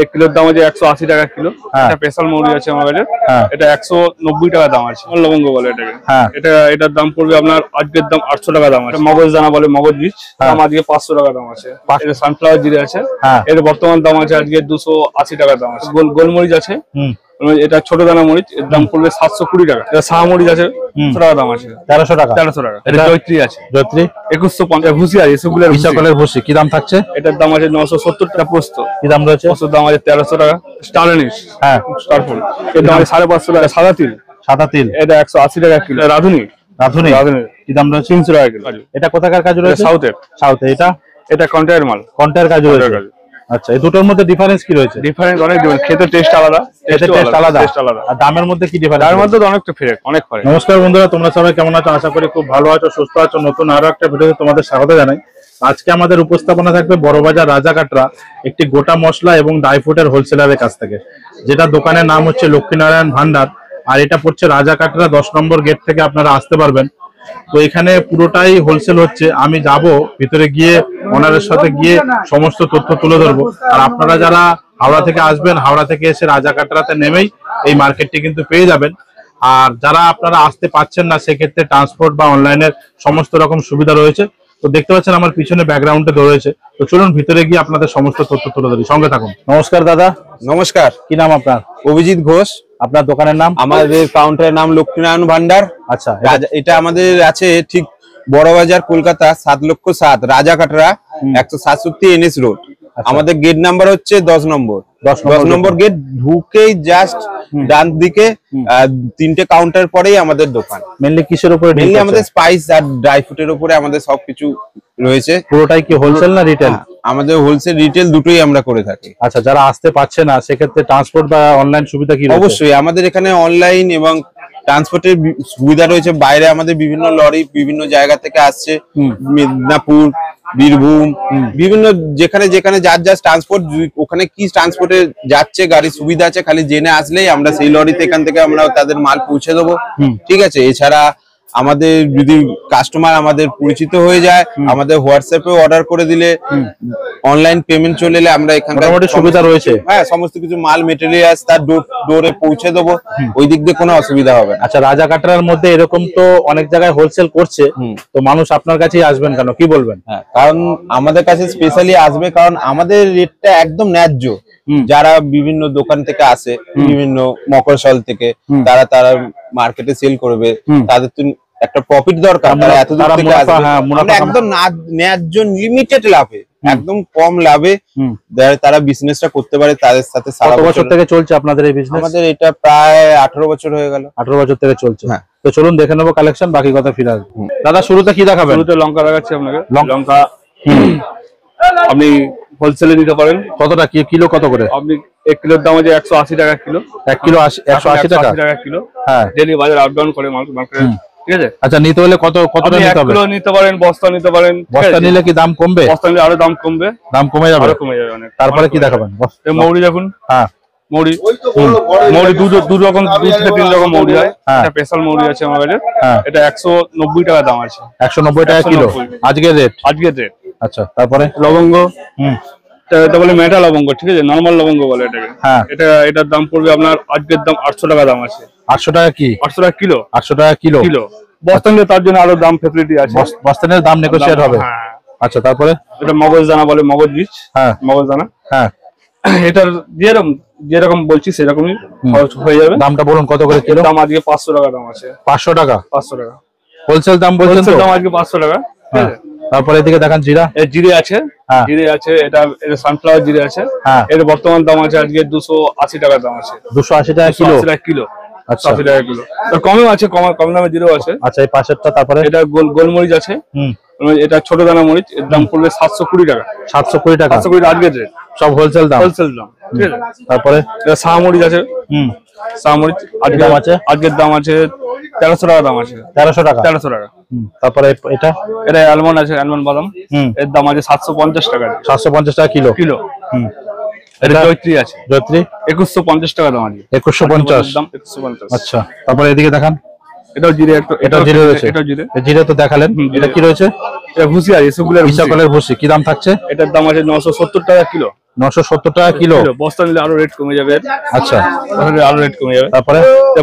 এক কিলোর দাম আছে 180 টাকা কিলো। এটা স্পেশাল মৌরি আছে আমার কাছে, এটা 190 টাকা দাম আছে। লবঙ্গ বলে এটাকে। এটার দাম পড়বে আপনার আজকের দাম 800 টাকা দাম আছে। মগজ দানা বলে, মগজ বীজ, দাম আজকে 500 টাকা দাম আছে। এটা সানফ্লাওয়ার জিরে আছে, এর বর্তমান দাম আছে আজকে 280 টাকা দাম আছে। গোলমরিচ আছে, এটা ছোট দানা মরিচ, এর দাম পড়বে 720 টাকা। এটা শাহ মরিচ আছে, 100 টাকা দাম আছে। 1300 টাকা। এটা জয়ত্রী আছে, জয়ত্রী 2150। ভুসি আছে, এসবগুলোর সকলের ভুসি কি দাম থাকছে? এটার দাম আছে 970 টাকা। পোস্ত কি দাম রয়েছে? পোস্তর দাম আছে 1300 টাকা। স্টার অ্যানিস, স্টারফুল, এর দাম আছে 550 টাকা। সাদা তিল, সাদা তিল, এটা 180 টাকা কিলো। রাধুনি, রাধুনি কি দাম রয়েছে? 300 টাকা কিলো। এটা কোথাকার কাজ রয়েছে? সাউথের। সাউথে। এটা কন্টেয়ার মাল, কন্টেয়ার কাজ রয়েছে। আচ্ছা, এই দুটোর মধ্যে ডিফারেন্স কি রয়েছে? ডিফারেন্স অনেক ডিফারেন্স, খেতে টেস্ট আলাদা, টেস্ট আলাদা। আর দামের মধ্যে কি ডিফারেন্স? দামের মধ্যে তো অনেকটা ফেরক, অনেক ফরক। নমস্কার বন্ধুরা, তোমরা সবাই কেমন আছো? আশা করি খুব ভালো আছো, সুস্থ আছো। নতুন আরো একটা ভিডিওতে তোমাদের স্বাগত জানাই। আজকে আমাদের উপস্থাপনা থাকবে বড়বাজার রাজাকাটরা একটি গোটা মশলা এবং ড্রাই ফ্রুটের হোলসেলারের কাছ থেকে, যেটা দোকানের নাম হচ্ছে লক্ষ্মীনারায়ণ ভান্ডার। আর এটা পড়ছে রাজাকাটরা 10 নম্বর গেট থেকে আপনারা আসতে পারবেন। তো এখানে পুরোটাই হোলসেল হচ্ছে। আমি যাব ভিতরে গিয়ে ওনারের সাথে গিয়ে সমস্ত তথ্য তুলে ধরবো। আর আপনারা যারা হাওড়া থেকে আসবেন, হাওড়া থেকে এসে রাজাকাটরাতে নেমেই এই মার্কেটটি কিন্তু পেয়ে যাবেন। আর যারা আপনারা আসতে পাচ্ছেন না, সেক্ষেত্রে ট্রান্সপোর্ট বা অনলাইনের সমস্ত রকম সুবিধা রয়েছে। তো দেখতে পাচ্ছেন আমার পিছনে ব্যাকগ্রাউন্ডে রয়েছে। তো চলুন ভিতরে গিয়ে আপনাদের সমস্ত তথ্য তুলে ধরি, সঙ্গে থাকুন। নমস্কার দাদা। নমস্কার। কি নাম আপনার? অভিজিৎ ঘোষ। আপনার দোকানের নাম? আমাদের কাউন্টারের নাম লক্ষ্মীনারায়ণ ভান্ডার। আচ্ছা, এটা আমাদের আছে ঠিক বড়বাজার, কলকাতা 7,07,000 রাজাকাটরা 167 NS রোড। আমাদের গেট নাম্বার হচ্ছে 10 নম্বর। 10 নম্বর গেট ঢুকেই জাস্ট ডান দিকে 3টে কাউন্টার পরেই আমাদের দোকান। মেনলি কিসের উপরে? মেনলি আমাদের স্পাইস আর ড্রাই ফ্রুটের উপরে আমাদের সবকিছু রয়েছে। পুরোটাই কি হোলসেল না রিটেল? আমাদের হোলসেল রিটেল দুটোই আমরা করে থাকি। আচ্ছা, যারা আসতে পারছে না সেক্ষেত্রে ট্রান্সপোর্ট বা অনলাইন সুবিধা কি? অবশ্যই আমাদের এখানে অনলাইন এবং ট্রান্সপোর্টের সুবিধা রয়েছে। বাইরে আমাদের বিভিন্ন লরি বিভিন্ন জায়গা থেকে আসছে, মেদিনীপুর, বীরভূম, বিভিন্ন যেখানে যেখানে যার যার ট্রান্সপোর্ট, ওখানে কি ট্রান্সপোর্টে যাচ্ছে গাড়ির সুবিধা আছে, খালি জেনে আসলেই আমরা সেই লরিতে এখান থেকে আমরা তাদের মাল পৌঁছে দেবো। ঠিক আছে। এছাড়া আমাদের যদি কাস্টমার আমাদের পরিচিত হয়ে যায়, আমাদের হোয়াটসঅ্যাপে অর্ডার করে দিলে অনলাইন পেমেন্ট চলে এলে আমরা এখানকার সুবিধা রয়েছে। হ্যাঁ, সমস্ত কিছু মাল মেটেরিয়ালস তার ডোরে পৌঁছে দেবো, ওই দিক দিয়ে কোনো অসুবিধা হবে না। আচ্ছা, রাজাকাটরার মধ্যে এরকম তো অনেক জায়গায় হোলসেল করছে, তো মানুষ আপনার কাছেই আসবেন কেন, কি বলবেন? হ্যাঁ, কারণ আমাদের কাছে স্পেশালি আসবে কারণ আমাদের রেটটা একদম ন্যায্য। যারা বিভিন্ন দোকান থেকে আসে, বিভিন্ন মকরশল থেকে, তারা মার্কেটে সেল করবে, তাদের তো একটা প্রফিট দরকার। এত দূর থেকে আসবে, আমরা একদম ন্যায্য লিমিটেড লাভে, একদম কম লাভে তারা বিজনেসটা করতে পারে। তাদের সাথে সারা বছর থেকে চলছে আপনাদের এই বিজনেস? আমাদের এটা প্রায় 18 বছর হয়ে গেল। 18 বছর থেকে চলছে। হ্যাঁ, তো চলুন দেখে নেবো কালেকশন, বাকি কথা ফিরে আসবো। দাদা, শুরুতে কি দেখাবেন? শুরুতে লঙ্কা দেখাচ্ছি আপনাকে। লঙ্কা আপনি হোলসেলে নিতে পারেন। কতটা কিলো কত করে? আপনি 1 কিলোর দাম আছে 180 টাকা কিলো। 1 কিলো 180 টাকা কিলো। হ্যাঁ, ডেইলি বাজার আপ ডাউন করে মার্কেটে। ঠিক আছে। আচ্ছা, নিতে হলে কতটা নিতে হবে? 1 কিলো নিতে পারেন, বস্তা নিতে পারেন। বস্তা নিলে কি দাম কমবে? বস্তা নিলে আরো দাম কমবে। দাম কমে যাবে? আরো কমে যাবে অনেক। তারপরে কি দেখাবেন? মৌরি দেখুন। হ্যাঁ, মৌরি দু রকম, 2 থেকে 3 রকম মৌরি হয়। এটা স্পেশাল মৌরি আছে আমার কাছে, এটা 190 টাকা দাম আছে। 190 টাকা কিলো আজকের রেট? আজকের রেট। আচ্ছা, তারপরে লবঙ্গ, এটা বলে মেটা লবঙ্গ। ঠিক আছে, নরমাল লবঙ্গ বলে এটাকে। এটার দাম পড়বে আপনার আজকের দাম 800 টাকা দাম আছে। 800 টাকা কি? 800 টাকা কিলো? 800 টাকা কিলো। বস্তা নিলে তার জন্য আরো দাম ফেসিলিটি আছে, বস্তা নিলে দাম নেগোশিয়েট হবে। আচ্ছা, তারপরে এটা মগজ দানা বলে, মগজ বীজ। হ্যাঁ, মগজ দানা। হ্যাঁ, এটার যেরকম বলছি সেরকমই খরচ হয়ে যাবে। দামটা বলুন কত করে কিলো? দাম আজকে 500 টাকা দাম আছে। 500 টাকা? 500 টাকা হোলসেল দাম বলছেন তো? দাম আজকে 500 টাকা। ঠিক আছে। তারপরে এদিকে দেখান জিরা। জিরে আছে, জিরে আছে, এটা সানফ্লাওয়ার জিরে আছে। এর বর্তমান দাম আছে আজকে 280 টাকা দাম আছে। 280 টাকা কিলো? 280 টাকা কিলো। আচ্ছা, 80 টাকা কিলো। কমও আছে, কম দামে জিরো আছে। আচ্ছা, এই পাশেরটা তারপরে? এটা গোলমরিচ আছে, এটা ছোট দানা মরিচ, এর দাম পড়বে 720 টাকা। 720 টাকা? 720 আজকের রেট, সব হোলসেল দাম। হোলসেল দাম। ঠিক আছে। তারপরে এটা শাহ মরিচ আছে। শাহ মরিচ আজকের দাম আছে 1300 টাকা দাম আছে। 1300 টাকা? 1300 টাকা। তারপরে এটা অ্যালমন্ড আছে, অ্যালমন্ড বাদাম, এর দাম আছে 750 টাকা। 750 টাকা কিলো? কিলো। এটা জয়ত্রী আছে, জয়ত্রী 2150 টাকা দাম আছে। 2150 দাম 2150। আচ্ছা, তারপরে এদিকে দেখান। এটাও জিরে, এটাও জিরে রয়েছে। এটাও জিরে, জিরে তো দেখালেন। এটা কি রয়েছে? এটা ভুসি আছে, এসবগুলোর সকলের ভুসি কি দাম থাকছে? এটার দাম আছে 970 টাকা কিলো। 970 টাকা কিলো। বস্তা নিলে আরো রেট কমে যাবে। আচ্ছা, আরো রেট কমে যাবে। তারপরে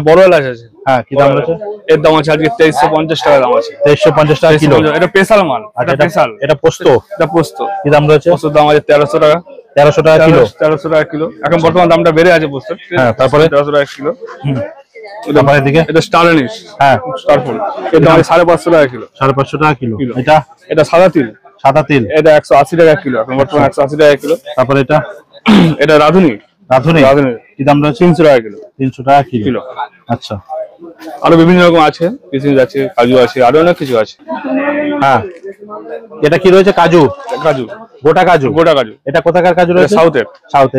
বড় এলাচ আছে। হ্যাঁ, কি দাম রয়েছে? এর দাম আছে আজকে 2350 টাকা দাম আছে। 2350 টাকা কিলো। এটা স্পেশাল মাল। এটা স্পেশাল। এটা পোস্ত। এটা পোস্ত। কি দাম রয়েছে? পোস্তর দাম আছে 1300 টাকা। 1300 টাকা কিলো। 1300 টাকা কিলো। এখন বর্তমান দামটা বেড়ে আছে পোস্তের। হ্যাঁ, তারপরে 1300 টাকা কিলো। তারপরে এদিকে এটা স্টার অ্যানিশ। হ্যাঁ, স্টার ফুল। এর দাম 550 টাকা কিলো। 550 টাকা কিলো। এটা সাদা তিল। সাদা তিল। এটা 180 টাকা কিলো। এখন বর্তমান 180 টাকা কিলো। তারপরে এটা রাধুনি। রাধুনি কি দাম রয়েছে? 300 টাকা কিলো। 300 টাকা কিলো। আচ্ছা, আরো বিভিন্ন রকম আছে, কিশমিশ আছে, কাজু আছে, আরো অনেক কিছু আছে। হ্যাঁ, এটা কি রয়েছে? কাজু। কাজু, গোটা কাজু। গোটা কাজু। এটা কোথাকার কাজু রয়েছে? সাউথের। সাউথে।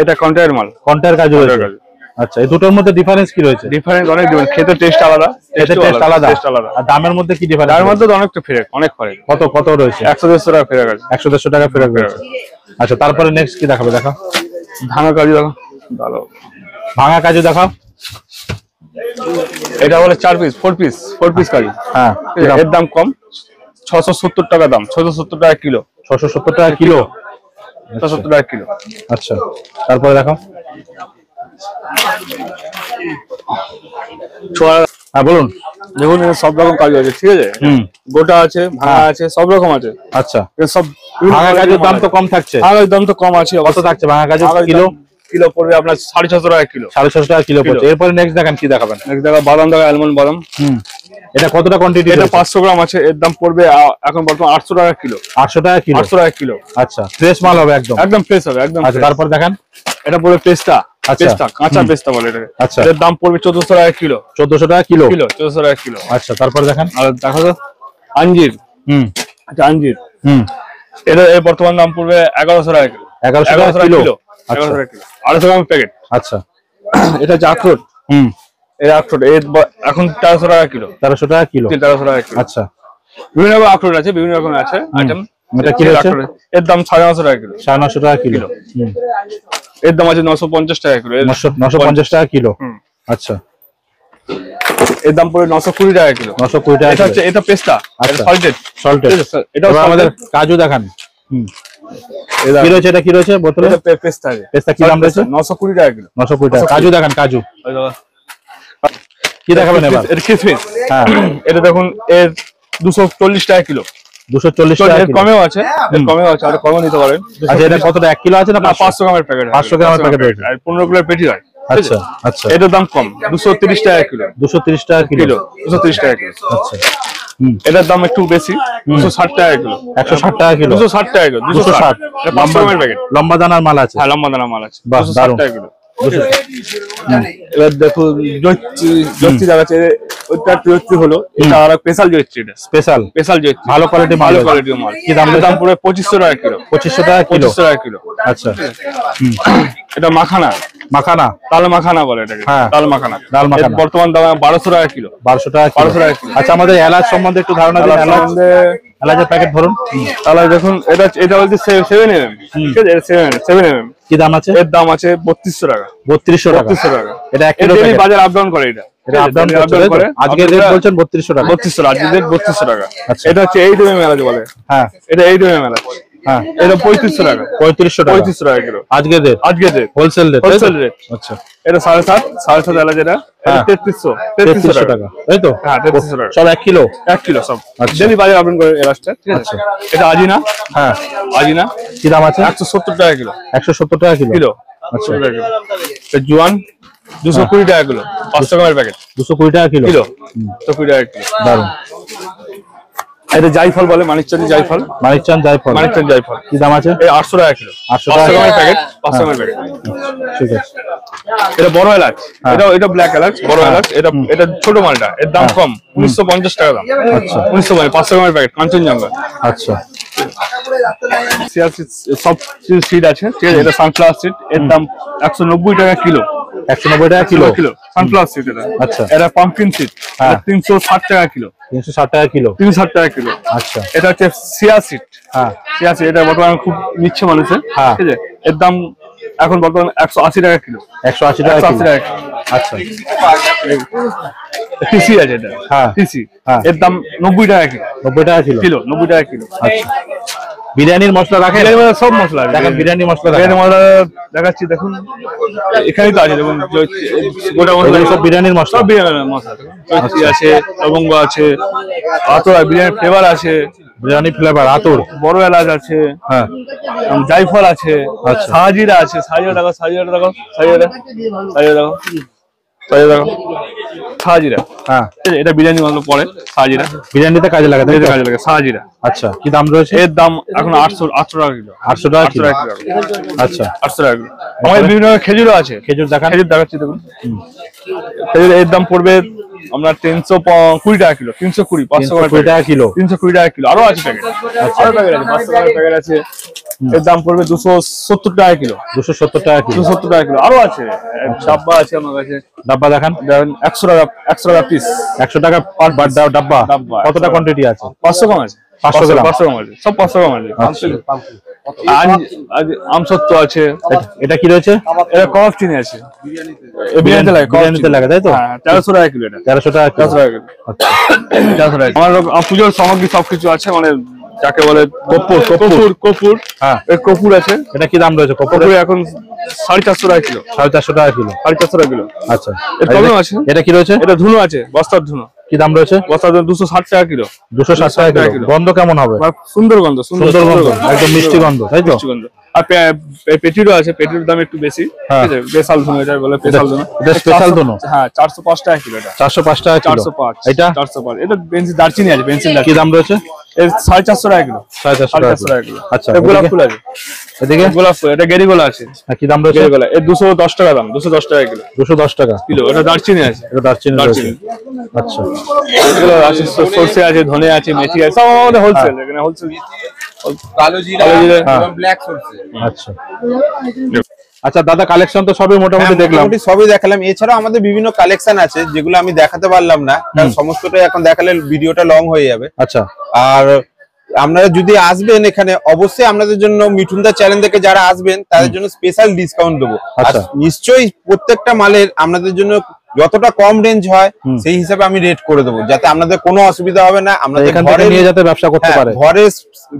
এটা কন্টের মাল। কন্টের কাজু রয়েছে। আচ্ছা, এই দুটোর মধ্যে ডিফারেন্স কি রয়েছে? ডিফারেন্স অনেক ডিফারেন্স। খেতে টেস্ট আলাদা। টেস্ট আলাদা। আর দামের মধ্যে কি ডিফারেন্স? তার মধ্যে তো অনেকটা ফেরক, অনেক ফেরক। কত রয়েছে? 100-150 টাকা ফেরক আছে। 100-150 টাকা ফেরক রয়েছে। আচ্ছা, তারপরে নেক্সট কি দেখাবে? দেখাও। ভাঙা কাজু দেখো। ভালো ভাঙা কাজু দেখাও। এটা বলে 4 পিস 4 পিস কাজু। হ্যাঁ, এর দাম কম। 670 টাকা দাম। 670 টাকা কিলো। 670 টাকা কিলো। 670 টাকা কিলো। আচ্ছা, তারপরে দেখাও। হ্যাঁ, বলুন। দেখুন, সব রকম কাজু আছে, ঠিক আছে? গোটা আছে, ভাঙা আছে, সব রকম আছে। আচ্ছা, সব ভাঙা কাজুর দাম তো কম থাকছে। ভাঙার দাম তো কম আছে। কত থাকছে ভাঙা কাজু কিলো? কিলো পড়বে আপনার 650 টাকা কিলো। 650 টাকা কিলো পড়ছে। এরপরে নেক্সট দেখান, কি দেখাবেন? নেক্সট দেখা বাদাম, দেখা আলমন্ড বাদাম। এটা কতটা কোয়ান্টিটি? এটা 500 গ্রাম আছে। এর দাম পড়বে এখন বর্তমান 800 টাকা কিলো। 800 টাকা কিলো। 800 টাকা কিলো। আচ্ছা, ফ্রেশ মাল হবে একদম। একদম ফ্রেশ হবে, একদম। আচ্ছা, তারপর দেখান। এটা পড়বে পেস্তা। আচ্ছা, পেস্তা, কাঁচা পেস্তা বলে এটাকে। আচ্ছা, এর দাম পড়বে 1400 টাকা কিলো। 1400 টাকা কিলো। 1400 টাকা কিলো। আচ্ছা, তারপর দেখান। আর দেখো তো আঞ্জির। আচ্ছা, আঞ্জির। এটা এর বর্তমান দাম পড়বে 1100 টাকা কিলো। 1100 টাকা কিলো। 1100 টাকা কিলো। 250 গ্রাম প্যাকেট। আচ্ছা, এটা হচ্ছে আখরোট। এর আখরোট এখন 1300 টাকা কিলো। 1300 টাকা কিলো। 1300 টাকা কিলো। আচ্ছা, বিভিন্ন রকম আখরোট আছে, বিভিন্ন রকম আছে আইটেম। এটা কি রয়েছে? এর দাম 950 টাকা কিলো। 950 টাকা কিলো। এর দাম আছে 950 টাকা কিলো। 950 টাকা কিলো। আচ্ছা, এর দাম পড়ে 920 টাকা কিলো। 920 টাকা। এটা হচ্ছে, এটা পেস্তা। এটা সল্টেড। এটা আমাদের কাজু দেখান। কি রয়েছে? এটা কি রয়েছে বোতলে? এটা পেস্তা আছে। পেস্তা কি দাম রয়েছে? 920 টাকা কিলো। 920 টাকা। কাজু দেখান, কাজু। কি দেখাবেন এবার? এটা কিশমিশ। হ্যাঁ, এটা দেখুন, এর 240 টাকা কিলো। 240 টাকা এর কিলো। কমেও আছে, এর কমেও আছে, আর কমও নিতে পারেন। আচ্ছা, এটা কতটা? 1 কিলো আছে না 500 গ্রামের প্যাকেট? 500 গ্রামের প্যাকেট রয়েছে। আর 15 কিলোর পেটি হয়। আচ্ছা, আচ্ছা, এটার দাম কম, 230 টাকা কিলো। 230 টাকা কিলো। 230 টাকা কিলো। আচ্ছা, এটার দাম একটু বেশি, 260 টাকা কিলো। 160 টাকা কিলো। 260 টাকা কিলো। 260। এটা 500 গ্রামের প্যাকেট। লম্বা দানার মাল আছে। হ্যাঁ, লম্বা দানা মাল আছে। বাহ, 260 দারুণ। টাকা কিলো। এবার দেখো, জয়ত্রী দেখাচ্ছে। ওইটা জয়ত্রী হলো, এটা আর স্পেশাল জয়ত্রী। এটা স্পেশাল জয়ত্রী। ভালো কোয়ালিটি মাল। ভালো কোয়ালিটির মাল। কি দাম? দাম পড়বে 2500 টাকা কিলো। 2500 টাকা কিলো। 2500 টাকা কিলো। আচ্ছা, এটা মাখানা। মাখানা। তাল মাখানা বলে এটাকে। হ্যাঁ, তাল মাখানা। ডাল মাখানা। এর বর্তমান দাম 1200 টাকা কিলো। 1200 টাকা কিলো। 1200 টাকা কিলো। আচ্ছা, আমাদের এলাচ সম্বন্ধে একটু ধারণা দিন। এলাচের প্যাকেট ধরুন। তাহলে দেখুন, এটা বলতে 7mm। ঠিক আছে, 7mm। কি দাম আছে? এর দাম আছে 3200 টাকা। 3200 টাকা। 3200 টাকা। এটা 1 কিলো প্যাকেট। বাজার আপ ডাউন করে। এটা আপ ডাউন করে। আজকে রেট বলছেন 3200 টাকা। 3200 টাকা। আজকে রেট 3200 টাকা। আচ্ছা, এটা হচ্ছে 8mm এলাচ বলে। হ্যাঁ, এটা 8mm এলাচ। হ্যাঁ, এটা 3500 টাকা। 3500 টাকা। 3500 টাকা কিলো। আজকে রেট। আজকে rate wholesale rate. Wholesale rate. আচ্ছা, এটা 7.5 এলাচ। এটা 3300 টাকা। তাই তো? হ্যাঁ, 3300 টাকা। সব 1 কিলো। 1 কিলো সব। আচ্ছা, ডেলি বাজার আপডাউন করে এলাচটা। ঠিক আছে। এটা আজিনা। হ্যাঁ, আজিনা। কি দাম আছে? 170 টাকা কিলো। 170 টাকা কিলো। কিলো। আচ্ছা, জোয়ান 220 টাকা কিলো। 500 গ্রামের প্যাকেট। 220 টাকা কিলো। কিলো 220 টাকা কিলো। দারুন। এটা জাইফল বলে, মানিকচন্দ্রী জাইফল। মানিকচাঁদ জায়ফল। মানিকচন্দ্রী জাইফল। কি দাম আছে? এই 800 টাকা কিলো। 800 500 টাকা গ্রামের প্যাকেট। 500 গ্রামের প্যাকেট। ঠিক আছে। এটা বড় এলাচ। এটা ব্ল্যাক এলাচ, বড় এলাচ। এটা ছোট মালটা। এর দাম কম, 1950 টাকা দাম। আচ্ছা, 1950। 500 গ্রামের প্যাকেট, কাঞ্চনজঙ্ঘা। আচ্ছা, সব সিড আছে। ঠিক আছে। এটা সানফ্লাওয়ার সিড। এর দাম 190 টাকা কিলো। 190 টাকা কিলো। Kilo sunflower seed. এটা আচ্ছা, এটা পাম্পকিন সিড। 360 টাকা কিলো। 360 টাকা কিলো। 360 টাকা কিলো। আচ্ছা, এটা হচ্ছে সিয়া সিড। হ্যাঁ, সিয়া সিড। এটা বর্তমানে খুব নিচ্ছে মানুষে। হ্যাঁ। ঠিক আছে। এর দাম এখন বর্তমানে 180 টাকা কিলো। 180 টাকা 180 কিলো। টাকা কিলো। আচ্ছা, টিসি আছে এটা। হ্যাঁ, টিসি। হ্যাঁ। এর দাম 90 টাকা কিলো। 90 টাকা কিলো। কিলো 90 টাকা কিলো। আচ্ছা, বিরিয়ানির মশলা রাখেন? সব মশলা আছে। দেখেন বিরিয়ানি মশলা বিরিয়ানি মশলা দেখাচ্ছি, দেখুন এখানেই তো আছে, দেখুন গোটা মশলা, সব বিরিয়ানির মশলা। সব বিরিয়ানির মশলা জয়ত্রী আছে, লবঙ্গ আছে, আতর বিরিয়ানি ফ্লেভার আছে, বিরিয়ানি ফ্লেভার আতর, বড় এলাচ আছে, হ্যাঁ, জায়ফল আছে, আচ্ছা। সাহাজিরা আছে, সাহাজিরা দেখো, সাহাজিরা দেখো, সাহাজিরা দেখো, সাহাজিরা, হ্যাঁ, এটা বিরিয়ানি মশলা পরে, সাহাজিরা বিরিয়ানিতে কাজে লাগাতে কাজে লাগে, সাহাজিরা। আচ্ছা, কি দাম রয়েছে? এর দাম এখন 800 টাকা কিলো। 800 টাকা 800 কিলো। টাকা কিলো। আচ্ছা, 800 টাকা কিলো। আমাদের বিভিন্ন খেজুরও আছে, খেজুর দেখান। খেজুর দেখাচ্ছি, দেখুন খেজুর এর দাম পড়বে আপনার 320 টাকা কিলো, 320, 320 টাকা কিলো, 320 টাকা কিলো। আরো আছে প্যাকেট, আরো প্যাকেট আছে, 500 টাকার প্যাকেট আছে। এর দাম পড়বে 270 টাকা কিলো, 270 টাকা কিলো, 270 টাকা কিলো। আরো আছে, ডাব্বা আছে আমার কাছে, ডাব্বা দেখান। 100 টাকা, 100 টাকা পিস, 100 টাকা পার ডাব্বা। ডাব্বা। কতটা কোয়ান্টিটি আছে? 500 গ্রাম আছে, 500 গ্রাম। 500 গ্রাম আছে, সব 500 গ্রাম আছে। আমসত্ব আছে। এটা কি রয়েছে? এটা কফ চিনি আছে, বিরিয়ানিতে লাগে, বিরিয়ানিতে লাগে, তাই তো? 1300 টাকা কিলো এটা, 1300 টাকা কিলো। 1300 টাকা কিলো। আচ্ছা, 1300 টাকা। আমার পুজোর সামগ্রী সবকিছু আছে, মানে যাকে বলে কপুর, হ্যাঁ, এর কপুর আছে। এটা কি দাম রয়েছে? কপুর এখন 450 টাকা কিলো, 450 টাকা কিলো। 450 টাকা কিলো। আচ্ছা, এর কমও আছে। এটা কি রয়েছে? এটা ধুনো আছে, বস্তার ধুনো। কি দাম রয়েছে? বস্তার ধুনো 260 টাকা কিলো, 260 টাকা কিলো। গন্ধ কেমন হবে? সুন্দর গন্ধ, সুন্দর গন্ধ, একদম মিষ্টি গন্ধ, তাই তো? মিষ্টি গন্ধ। আর পেটিরও আছে, পেটির দাম একটু বেশি, হ্যাঁ। ঠিক আছে, স্পেশাল ধুনো এটা বলে, স্পেশাল ধুনো। এটা স্পেশাল ধুনো। হ্যাঁ, 405 টাকা কিলো এটা, 405 টাকা কিলো। 405। এটা 405। এটা বেঞ্চি দারচিনি আছে, পেন্সিল কি দারচিনি। দাম রয়েছে? এর 450 টাকা কিলো, 450 টাকা কিলো। আচ্ছা, এটা গোলাপ এদিকে? ফুল আছে, এদিকে গোলাপ ফুল, এটা গেরিগোলা আছে, কি দাম রয়েছে? গেরিগোলা এর 210 টাকা দাম, 210 টাকা কিলো, 210 টাকা কিলো। এটা দারচিনি আছে, এটা দারচিনি রয়েছে। দারচিনি। আচ্ছা, এগুলো আছে, সরষে আছে, ধনে আছে, মেথি আছে, সব আমাদের হোলসেল, এখানে হোলসেল। কালো জিরা হ্যাঁ। এবং ব্ল্যাক সরষে। আচ্ছা, আচ্ছা দাদা, কালেকশন তো সবই মোটামুটি দেখলাম। মোটামুটি সবই দেখালাম। এছাড়াও আমাদের বিভিন্ন কালেকশন আছে যেগুলো আমি দেখাতে পারলাম না, কারণ সমস্তটাই এখন দেখালে ভিডিওটা লং হয়ে যাবে। আচ্ছা, আর আপনারা যদি আসবেন এখানে, অবশ্যই আপনাদের জন্য মিঠুনদা চ্যানেল থেকে যারা আসবেন তাদের জন্য স্পেশাল ডিসকাউন্ট দেবো। আর আচ্ছা। নিশ্চয়ই প্রত্যেকটা মালের আপনাদের জন্য যতটা কম রেঞ্জ হয় সেই হিসাবে আমি রেট করে দেবো, যাতে আপনাদের কোনো অসুবিধা হবে না। আপনাদের এখান থেকে নিয়ে যাতে ব্যবসা করতে পারে।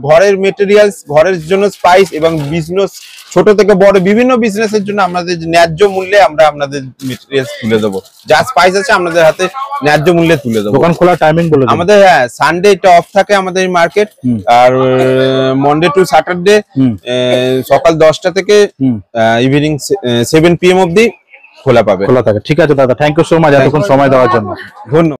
ঘরের মেটেরিয়ালস, ঘরের জন্য স্পাইস এবং বিজনেস, ছোট থেকে বড় বিভিন্ন বিজনেসের জন্য আমাদের ন্যায্য মূল্যে আমরা আপনাদের মেটেরিয়ালস তুলে দেবো। যা স্পাইস আছে আপনাদের হাতে ন্যায্য মূল্যে তুলে দেবো। দোকান খোলার টাইমিং বলে দিন। আমাদের সানডে এটা অফ থাকে আমাদের মার্কেট, আর মন্ডে টু স্যাটারডে সকাল 10টা থেকে ইভিনিং 7 PM অবধি খোলা পাবে। খোলা থাকে। ঠিক আছে দাদা, থ্যাংক ইউ সো মাচ এতক্ষণ সময় দেওয়ার জন্য। ধন্যবাদ।